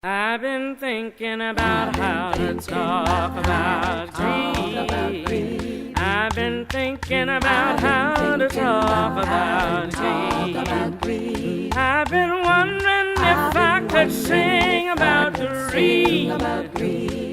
I've been thinking about how to talk about greed. I've been thinking about how to talk about greed. I've been wondering if I could sing about greed.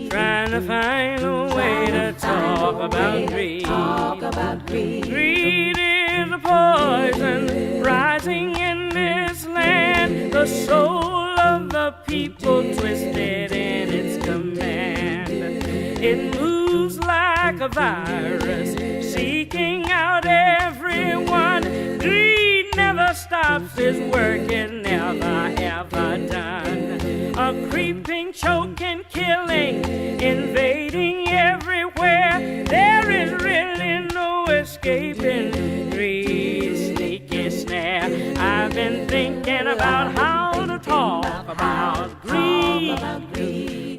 Trying to find a way to talk about greed. Greed is a poison rising in this land. The soul of the people twisted in its command. It moves like a virus, seeking out everyone. Greed never stops its work, it never ever done. A creeping, choking, killing, invading everywhere. There is really no escaping greed's sneaky snare. I've been thinking about how to talk about greed.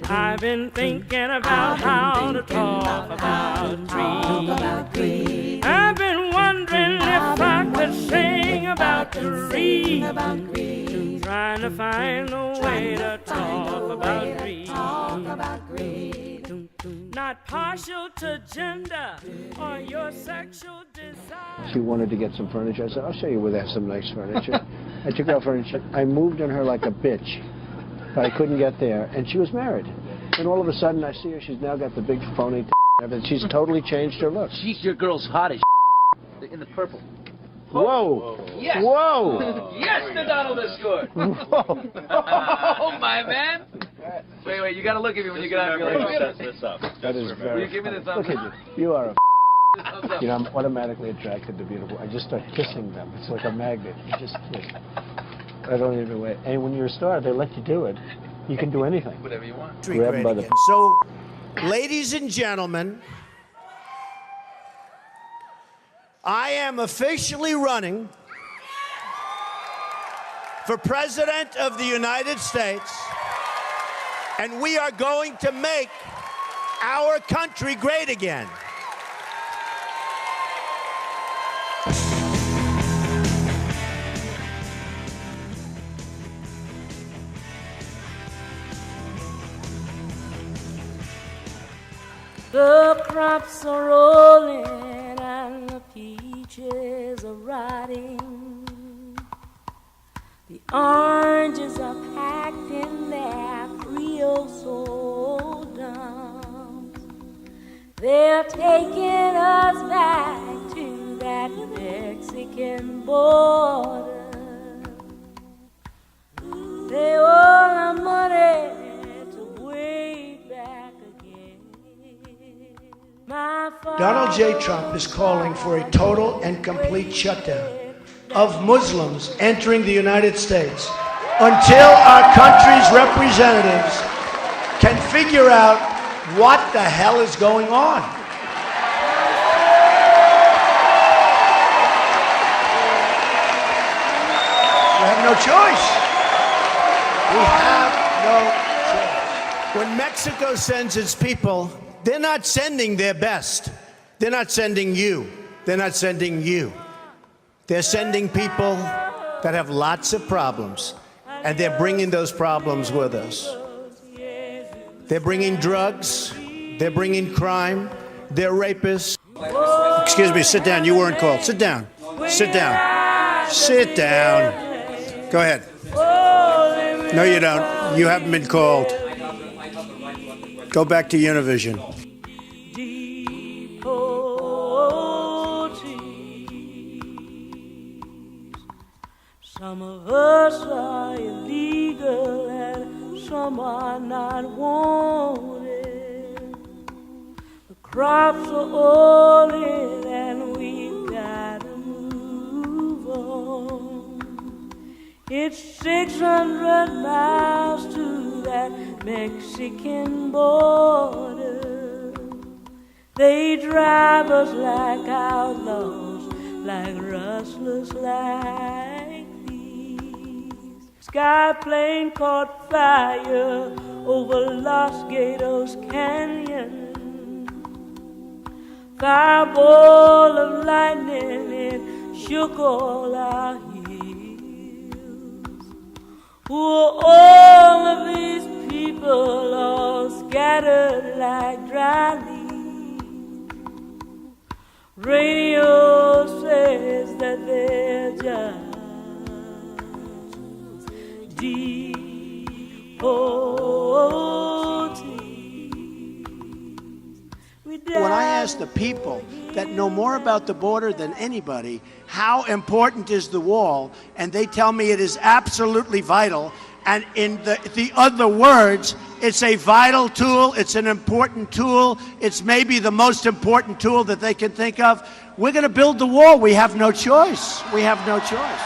I've been thinking about how to talk about greed. I've been wondering if I could sing about greed. Trying to find a way to talk about greed. Not partial to gender or your sexual desire. She wanted to get some furniture. I said, I'll show you where they have some nice furniture. I took out furniture. I moved on her like a bitch, but I couldn't get there. And she was married. And all of a sudden, I see her. She's now got the big phony and she's totally changed her look. She's your girl's hot as in the purple. Whoa! Yes! Whoa! Yes, the Donald has scored! Whoa! Oh, my man! Wait, you gotta look at me when you get out of your Set this up. That is very Will you give me the thumbs Look up? at you. You are a You know, I'm automatically attracted to beautiful. I just start kissing them. It's like a magnet. You just kiss. I don't even wait. And when you're a star, they let you do it. You can do anything. Whatever you want. Grab them by the... So, ladies and gentlemen, I am officially running for President of the United States, and we are going to make our country great again. The crops are rolling and the peaches are rotting. The oranges are packed in their creosote dumps. They're taking us back to that Mexican border. They owe the money to way back again. Donald J. Trump is calling for a total and complete shutdown of Muslims entering the United States until our country's representatives can figure out what the hell is going on. We have no choice. We have no choice. When Mexico sends its people, they're not sending their best. They're not sending you. They're not sending you. They're sending people that have lots of problems, and they're bringing those problems with us. They're bringing drugs. They're bringing crime. They're rapists. Excuse me, sit down. You weren't called. Sit down. Sit down. Sit down. Go ahead. No, you don't. You haven't been called. Go back to Univision. Some of us are illegal and some are not wanted. The crops are all in and we've got to move on. It's 600 miles to that Mexican border. They drive us like outlaws, like rustlers, like Sky plane caught fire over Los Gatos Canyon. Fireball of lightning, it shook all our hills. Who are all of these scattered like dry leaves. Radio says that they're just When I ask the people that know more about the border than anybody, how important is the wall, and they tell me it is absolutely vital, and in the other words, it's a vital tool, it's an important tool, it's maybe the most important tool that they can think of, we're going to build the wall. We have no choice. We have no choice.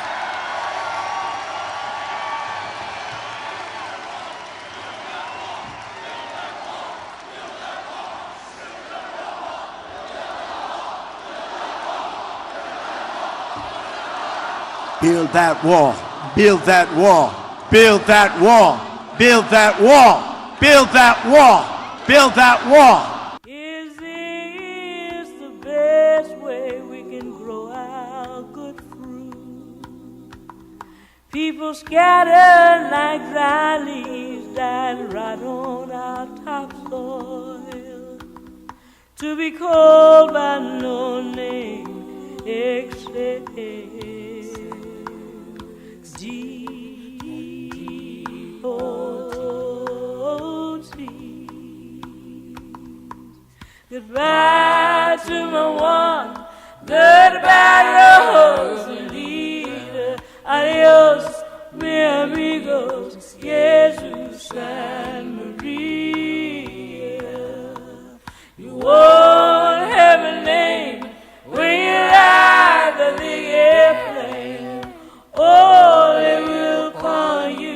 Build that wall. Build that wall. Build that wall. Build that wall. Build that wall. Build that wall. Is this the best way we can grow our good fruit? People scattered like dry leaves dying right on our topsoil, to be called by no name except G-O-T. Goodbye to my one, goodbye Rose leader. Adios, mi amigos, Jesus and Maria. You won't have a name when you ride the big airplane. Oh, they will call you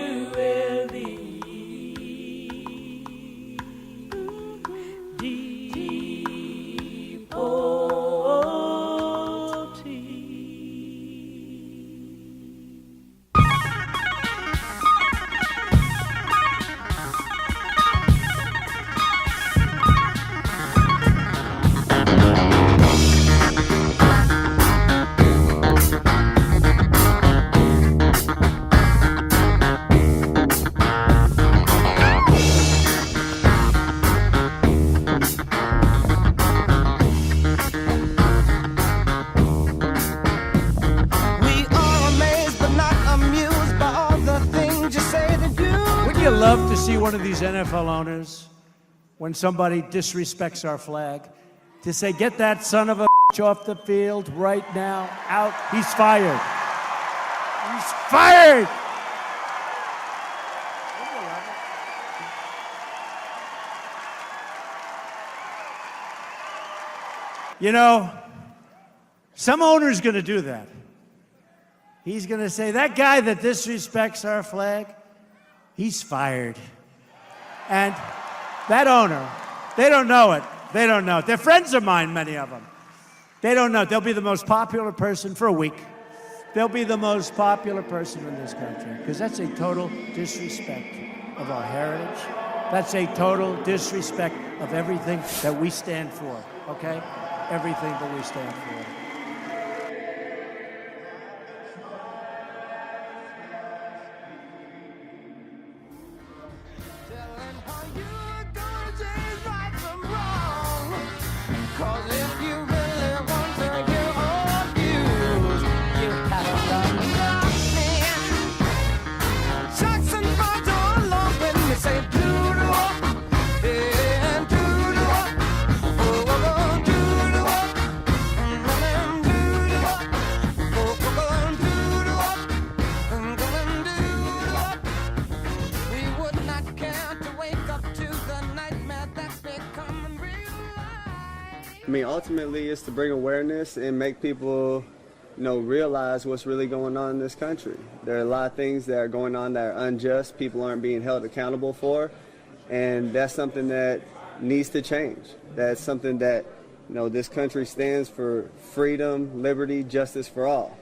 love to see one of these NFL owners, when somebody disrespects our flag, to say, get that son of a bitch off the field right now, out. He's fired. He's fired. You know, some owner's going to do that. He's going to say, that guy that disrespects our flag, he's fired. And that owner, they don't know it. They don't know it. They're friends of mine, many of them. They don't know it. They'll be the most popular person for a week. They'll be the most popular person in this country, because that's a total disrespect of our heritage. That's a total disrespect of everything that we stand for, okay? Everything that we stand for. I mean, ultimately, it's to bring awareness and make people, realize what's really going on in this country. There are a lot of things that are going on that are unjust, people aren't being held accountable for, and that's something that needs to change. That's something that, this country stands for: freedom, liberty, justice for all.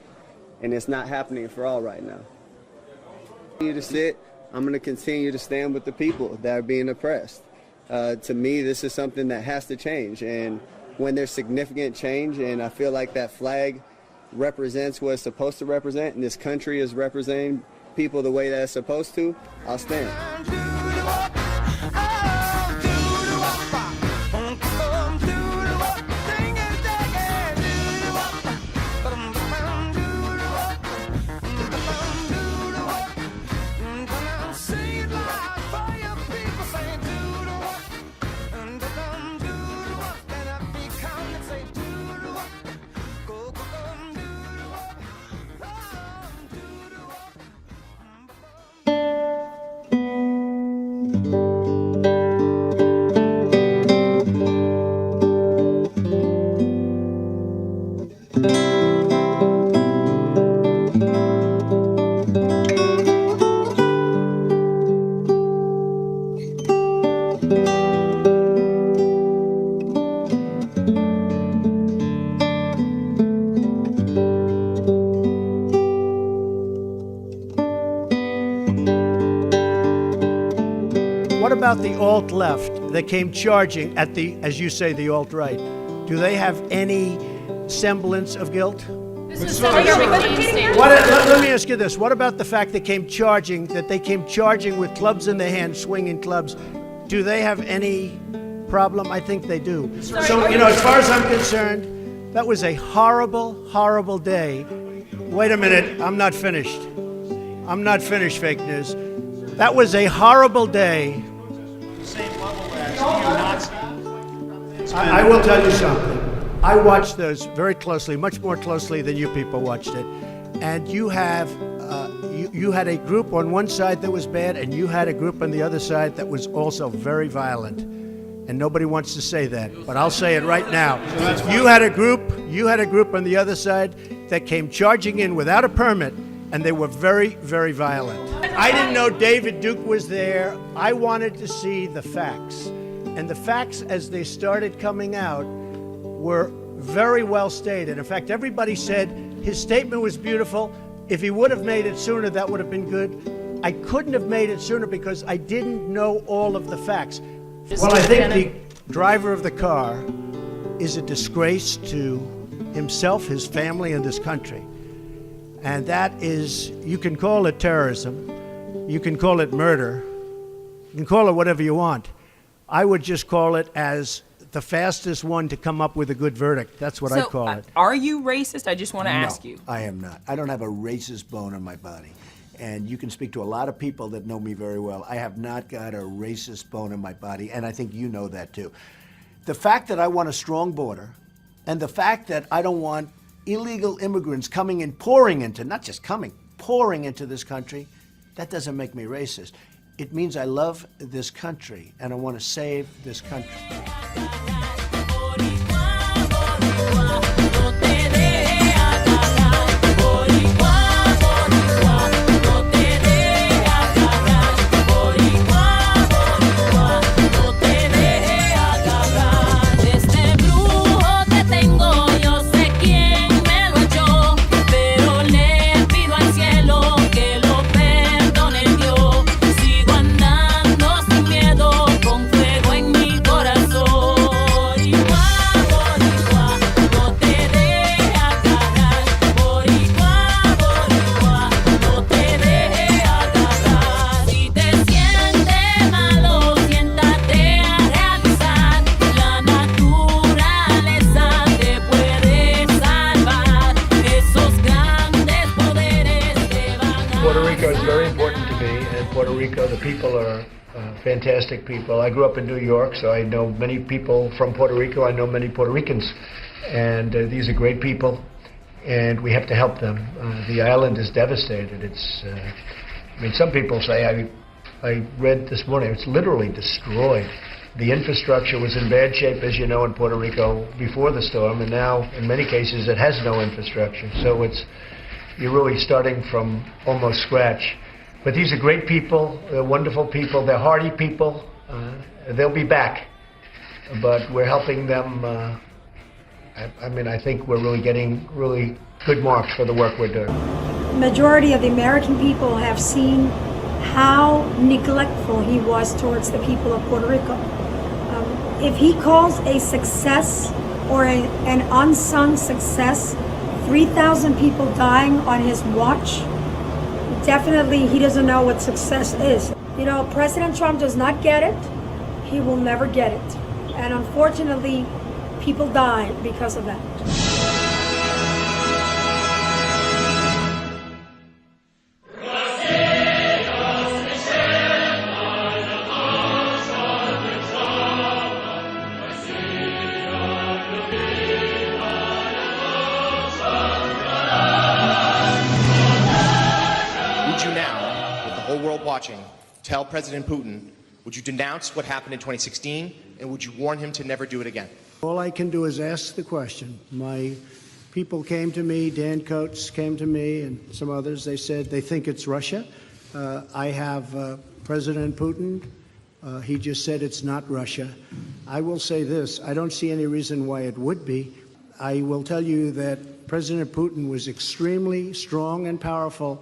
And it's not happening for all right now. I'm going to continue to stand with the people that are being oppressed. To me, this is something that has to change. And when there's significant change, and I feel like that flag represents what it's supposed to represent, and this country is representing people the way that it's supposed to, I'll stand. What about the alt-left that came charging at the, as you say, the alt-right? Do they have any semblance of guilt? Let me ask you this. What about the fact they came charging with clubs in their hands, swinging clubs? Do they have any problem? I think they do. So, as far as I'm concerned, that was a horrible, horrible day. Wait a minute. I'm not finished. I'm not finished, fake news. That was a horrible day. I will tell you something. I watched those very closely, much more closely than you people watched it. And you had a group on one side that was bad, and you had a group on the other side that was also very violent. And nobody wants to say that, but I'll say it right now. You had a group on the other side that came charging in without a permit, and they were very, very violent. I didn't know David Duke was there. I wanted to see the facts. And the facts, as they started coming out, were very well stated. In fact, everybody said his statement was beautiful. If he would have made it sooner, that would have been good. I couldn't have made it sooner because I didn't know all of the facts. Well, I think the driver of the car is a disgrace to himself, his family, and this country. And that is, you can call it terrorism, you can call it murder, you can call it whatever you want. I would just call it as the fastest one to come up with a good verdict. That's what I call it. Are you racist? I just want to ask you. I am not. I don't have a racist bone in my body. And you can speak to a lot of people that know me very well. I have not got a racist bone in my body, and I think you know that too. The fact that I want a strong border, and the fact that I don't want illegal immigrants coming and pouring into, not just coming, pouring into this country, that doesn't make me racist. It means I love this country, and I want to save this country. The people are fantastic people. I grew up in New York, so I know many people from Puerto Rico. I know many Puerto Ricans, and these are great people, and we have to help them. The island is devastated. It's, I mean, some people say, I read this morning, it's literally destroyed. The infrastructure was in bad shape, as you know, in Puerto Rico before the storm, and now, in many cases, it has no infrastructure. So you're really starting from almost scratch. But these are great people, they're wonderful people, they're hardy people. They'll be back, but we're helping them. I think we're really getting really good marks for the work we're doing. The majority of the American people have seen how neglectful he was towards the people of Puerto Rico. If he calls a success or an unsung success, 3,000 people dying on his watch, definitely he doesn't know what success is. You know, President Trump does not get it. He will never get it. And unfortunately, people die because of that. Would you now, with the whole world watching, tell President Putin Would you denounce what happened in 2016, and would you warn him to never do it again? All I can do is ask the question. My people came to me, Dan Coates came to me, and some others. They said they think it's Russia. I have President Putin. He just said it's not Russia. I will say this. I don't see any reason why it would be. I will tell you that President Putin was extremely strong and powerful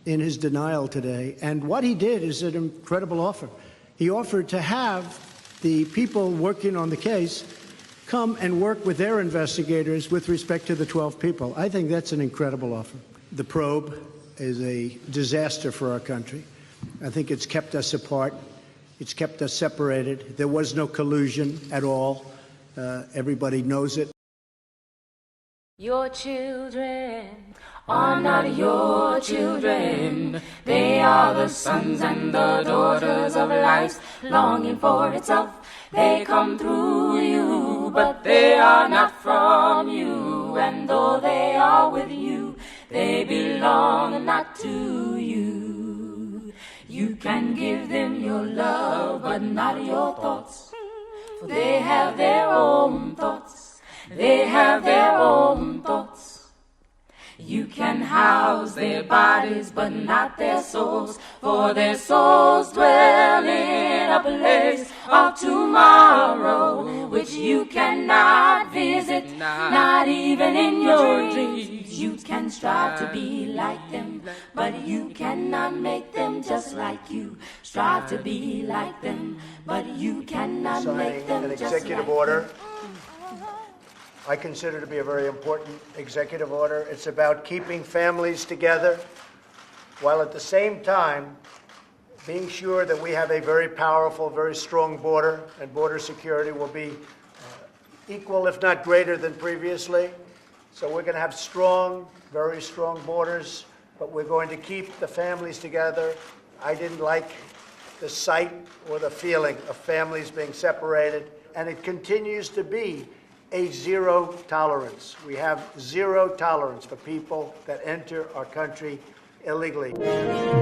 in his denial today. And what he did is an incredible offer. He offered to have the people working on the case come and work with their investigators with respect to the 12 people. I think that's an incredible offer. The probe is a disaster for our country. I think it's kept us apart. It's kept us separated. There was no collusion at all. Everybody knows it. Your children are not your children. They are the sons and the daughters of life, longing for itself. They come through you, but they are not from you. And though they are with you, they belong not to you. You can give them your love, but not your thoughts. For they have their own thoughts. They have their own thoughts. You can house their bodies, but not their souls. For their souls dwell in a place of tomorrow, which you cannot visit, not even in your dreams. You can strive to be like them, but you cannot make them just like you. Strive to be like them, but you cannot make them just like you. An executive order I consider to be a very important executive order. It's about keeping families together while at the same time being sure that we have a very powerful, very strong border, and border security will be equal, if not greater, than previously. So we're going to have strong, very strong borders, but we're going to keep the families together. I didn't like the sight or the feeling of families being separated, and it continues to be a zero tolerance. We have zero tolerance for people that enter our country illegally.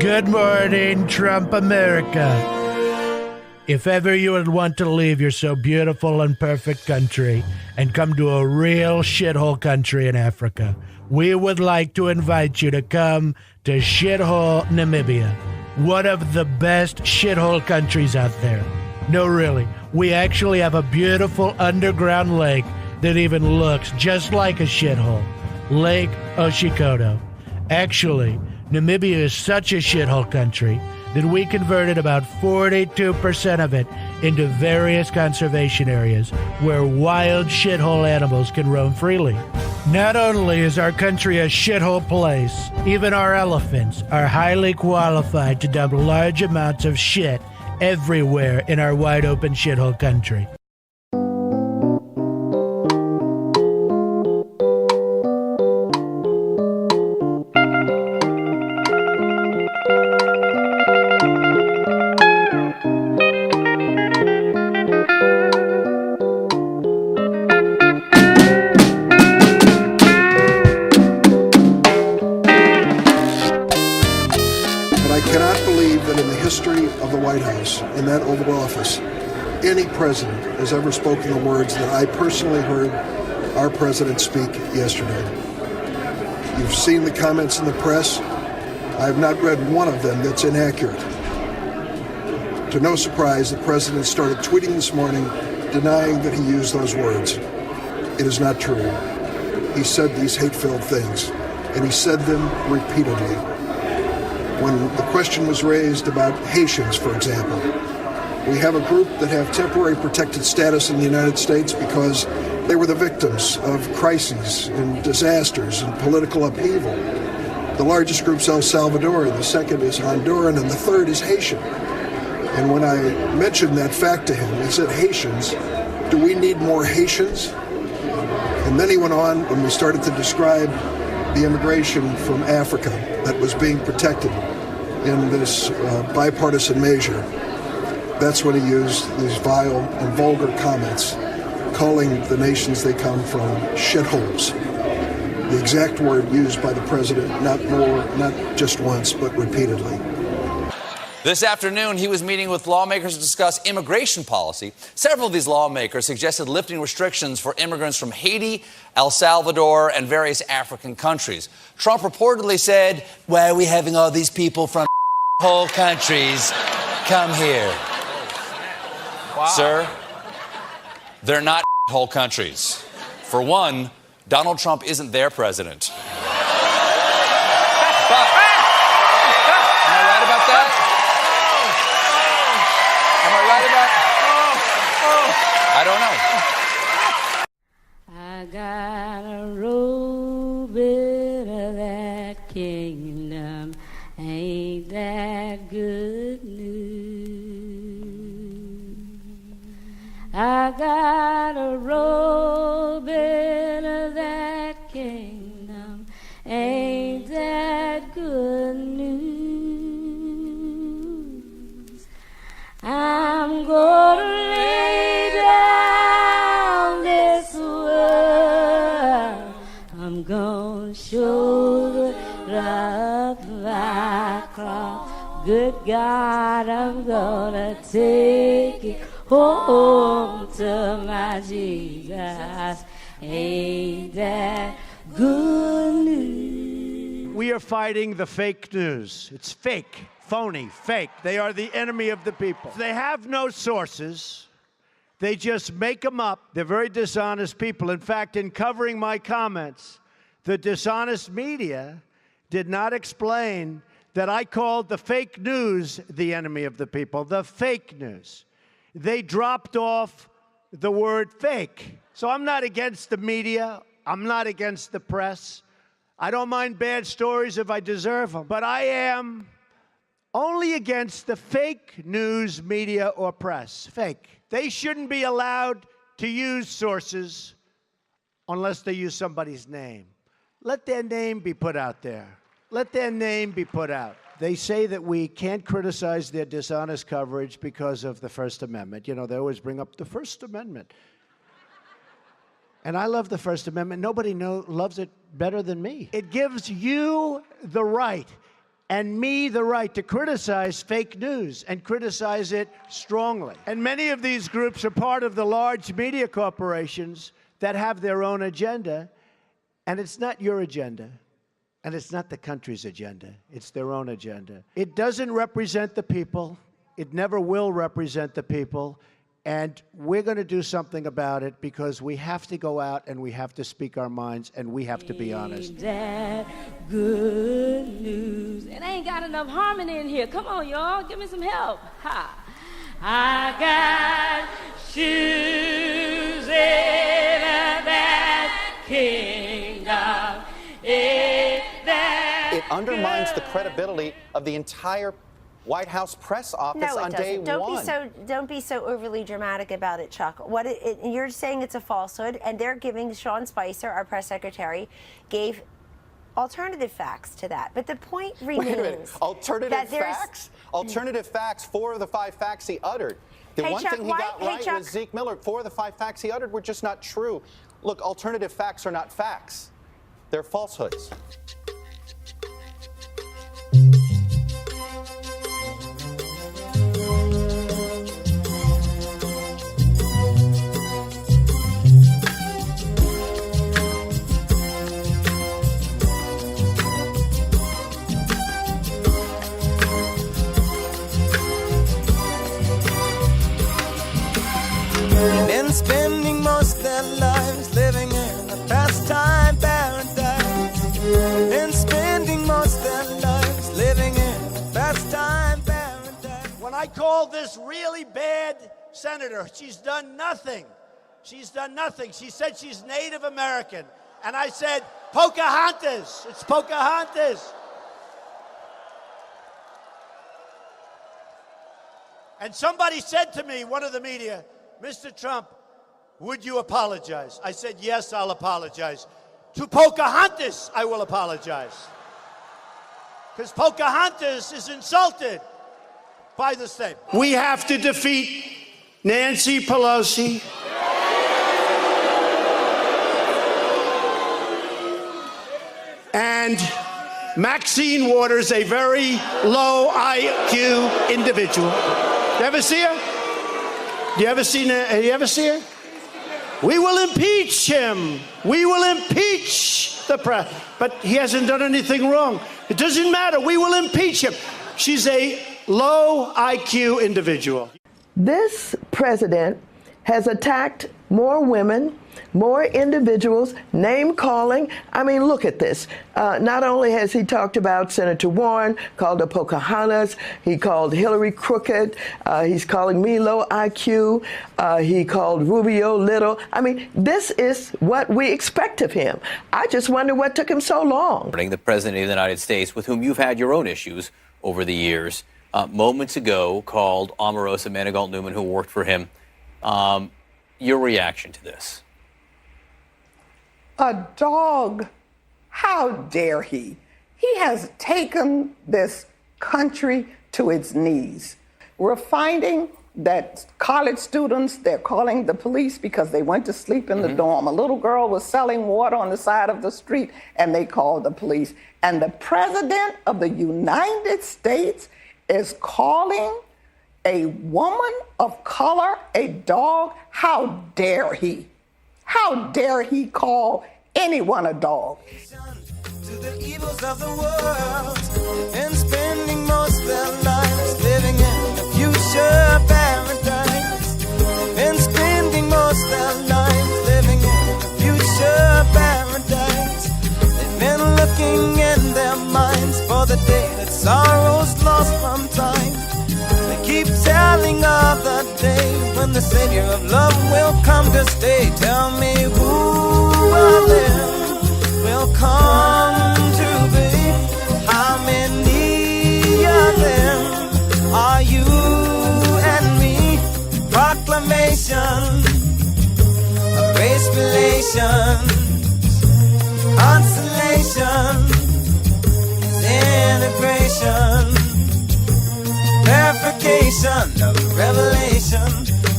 Good morning, Trump America. If ever you would want to leave your so beautiful and perfect country and come to a real shithole country in Africa, we would like to invite you to come to shithole Namibia, one of the best shithole countries out there. No, really. We actually have a beautiful underground lake that even looks just like a shithole. Lake Oshikoto. Actually, Namibia is such a shithole country that we converted about 42% of it into various conservation areas where wild shithole animals can roam freely. Not only is our country a shithole place, even our elephants are highly qualified to dump large amounts of shit everywhere in our wide open shithole country. In that Oval Office, any president has ever spoken the words that I personally heard our president speak yesterday. You've seen the comments in the press. I have not read one of them that's inaccurate. To no surprise, the president started tweeting this morning denying that he used those words. It is not true. He said these hate-filled things, and he said them repeatedly. When the question was raised about Haitians, for example, we have a group that have temporary protected status in the United States because they were the victims of crises and disasters and political upheaval. The largest group's El Salvador, the second is Honduran, and the third is Haitian. And when I mentioned that fact to him, he said, Haitians, do we need more Haitians? And then he went on when we started to describe the immigration from Africa that was being protected in this bipartisan measure. That's when he used these vile and vulgar comments, calling the nations they come from shitholes. The exact word used by the president, not just once, but repeatedly. This afternoon, he was meeting with lawmakers to discuss immigration policy. Several of these lawmakers suggested lifting restrictions for immigrants from Haiti, El Salvador, and various African countries. Trump reportedly said, "Why are we having all these people from whole countries come here?" Wow. Sir, they're not whole countries. For one, Donald Trump isn't their president. But, am I right about that? Am I right about I don't know. I got a robe of that kingdom. Ain't that good news? I got a robe of that kingdom. Ain't that good news? I'm gonna lay down this world. I'm gonna shoulder up my cross. Good God, I'm gonna take it home to my Jesus. Ain't that good news? We are fighting the fake news. It's fake, phony, fake. They are the enemy of the people. They have no sources. They just make them up. They're very dishonest people. In fact, in covering my comments, the dishonest media did not explain that I called the fake news the enemy of the people, the fake news. They dropped off the word fake. So I'm not against the media. I'm not against the press. I don't mind bad stories if I deserve them. But I am only against the fake news media or press. Fake. They shouldn't be allowed to use sources unless they use somebody's name. Let their name be put out there. Let their name be put out. They say that we can't criticize their dishonest coverage because of the First Amendment. You know, they always bring up the First Amendment. And I love the First Amendment. Nobody loves it better than me. It gives you the right and me the right to criticize fake news and criticize it strongly. And many of these groups are part of the large media corporations that have their own agenda, and it's not your agenda. And it's not the country's agenda. It's their own agenda. It doesn't represent the people. It never will represent the people. And we're going to do something about it because we have to go out and we have to speak our minds and we have to be honest. Ain't that good news? It ain't got enough harmony in here. Come on, y'all. Give me some help. Ha. I got shoes in that kingdom. It undermines the credibility of the entire White House press office on day one. Don't be so overly dramatic about it, Chuck. You're saying it's a falsehood, and they're giving Sean Spicer, our press secretary, gave alternative facts to that. But the point remains. Wait a minute. Alternative facts? Alternative facts, 4 of the 5 facts he uttered. The one thing he got right was Zeke Miller. 4 of the 5 facts he uttered were just not true. Look, alternative facts are not facts. They're falsehoods. Been spending most of their lives living in a pastime paradise. Been spending most of their lives living in a pastime paradise. When I called this really bad senator, she's done nothing. She's done nothing. She said she's Native American. And I said, Pocahontas. It's Pocahontas. And somebody said to me, one of the media, Mr. Trump, would you apologize? I said, yes, I'll apologize. To Pocahontas, I will apologize. Because Pocahontas is insulted by the state. We have to defeat Nancy Pelosi. And Maxine Waters, a very low IQ individual. You ever see her? You ever see her? We will impeach him. We will impeach the president. But he hasn't done anything wrong. It doesn't matter. We will impeach him. She's a low IQ individual. This president has attacked more women, more individuals, name calling. I mean, look at this. Not only has he talked about Senator Warren, called her Pocahontas, he called Hillary crooked, he's calling me low IQ, he called Rubio little. I mean, this is what we expect of him. I just wonder what took him so long. The President of the United States, with whom you've had your own issues over the years, moments ago called Omarosa Manigault Newman, who worked for him. Your reaction to this? A dog. How dare he? He has taken this country to its knees. We're finding that college students, they're calling the police because they went to sleep in the dorm. A little girl was selling water on the side of the street and they called the police. And the President of the United States is calling a woman of color a dog? How dare he? How dare he call anyone a dog? To the evils of the world and spending most of their lives living in a future paradise. And spending most of their lives living in a future paradise. They've been looking in their minds for the day that sorrow's lost from time. Keep telling of the day when the Savior of love will come to stay. Tell me who of them will come to be? How many of them are you and me? Proclamation of race relations, consolation is integration. Verification of revelation,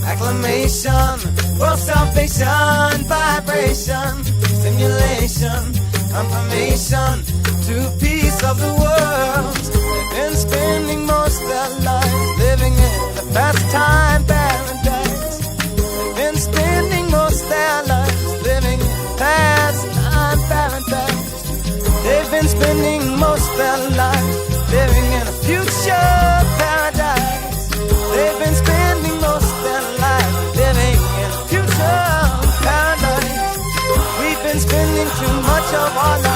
acclamation for salvation, vibration, stimulation, confirmation to peace of the world. They've been spending most of their lives living in a pastime paradise. They've been spending most of their lives living in a pastime paradise. They've been spending most of their lives living in a future paradise. They've been spending most of their life living in a future paradise. We've been spending too much of our life